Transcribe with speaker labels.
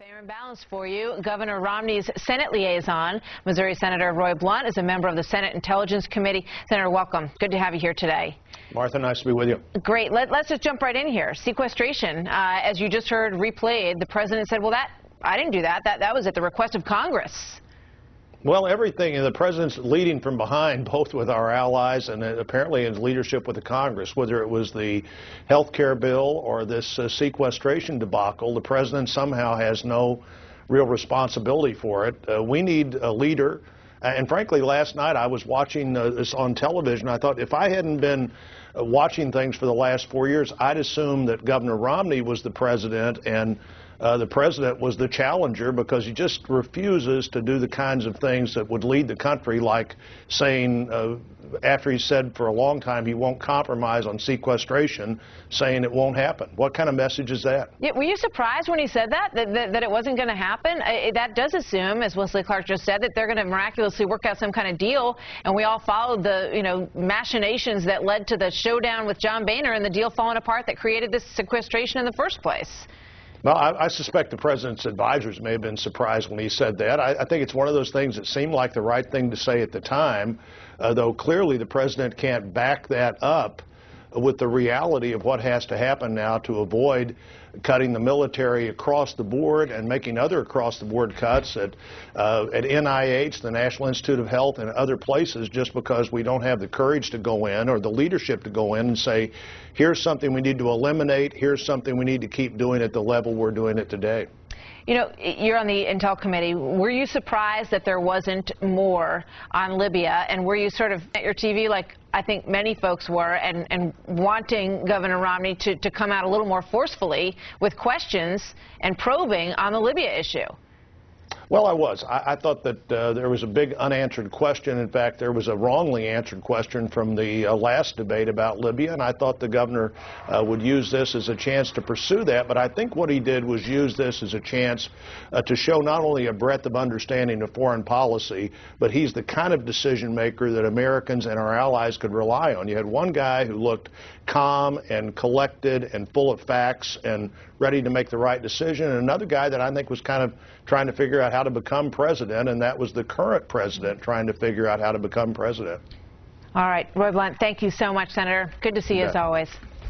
Speaker 1: Fair and balanced for you. Governor Romney's Senate liaison, Missouri Senator Roy Blunt, is a member of the Senate Intelligence Committee. Senator, welcome. Good to have you here today.
Speaker 2: Martha, nice to be with you.
Speaker 1: Great. Let's just jump right in here. Sequestration, as you just heard replayed, the president said, well, I didn't do that. That was at the request of Congress.
Speaker 2: Well, everything, and the president's leading from behind, both with our allies and apparently in leadership with the Congress, whether it was the health care bill or this sequestration debacle. The president somehow has no real responsibility for it. We need a leader. And frankly, last night I was watching this on television. I thought if I hadn't been watching things for the last 4 years, I'd assume that Governor Romney was the president and the president was the challenger, because he just refuses to do the kinds of things that would lead the country, like saying, after he said for a long time he won't compromise on sequestration, saying it won't happen. What kind of message is that? Yeah,
Speaker 1: were you surprised when he said that it wasn't going to happen? That does assume, as Wesley Clark just said, that they're going to miraculously work out some kind of deal, and we all followed the machinations that led to the showdown with John Boehner and the deal falling apart that created this sequestration in the first place.
Speaker 2: Well, I suspect the president's advisors may have been surprised when he said that. I think it's one of those things that seemed like the right thing to say at the time, though clearly the president can't back that up with the reality of what has to happen now to avoid cutting the military across the board and making other across-the-board cuts at NIH, the National Institute of Health, and other places, just because we don't have the courage to go in or the leadership to go in and say, here's something we need to eliminate, here's something we need to keep doing at the level we're doing it today.
Speaker 1: You know, you're on the Intel Committee. Were you surprised that there wasn't more on Libya? And were you sort of at your TV, like I think many folks were, and wanting Governor Romney to come out a little more forcefully with questions and probing on the Libya issue?
Speaker 2: Well, I was. I thought that there was a big unanswered question. In fact, there was a wrongly answered question from the last debate about Libya, and I thought the governor would use this as a chance to pursue that. But I think what he did was use this as a chance to show not only a breadth of understanding of foreign policy, but he's the kind of decision maker that Americans and our allies could rely on. You had one guy who looked calm and collected and full of facts and ready to make the right decision, and another guy that I think was kind of trying to figure out how to become president, and that was the current president trying to figure out how to become president.
Speaker 1: All right, Roy Blunt, thank you so much, Senator. Good to see you as always.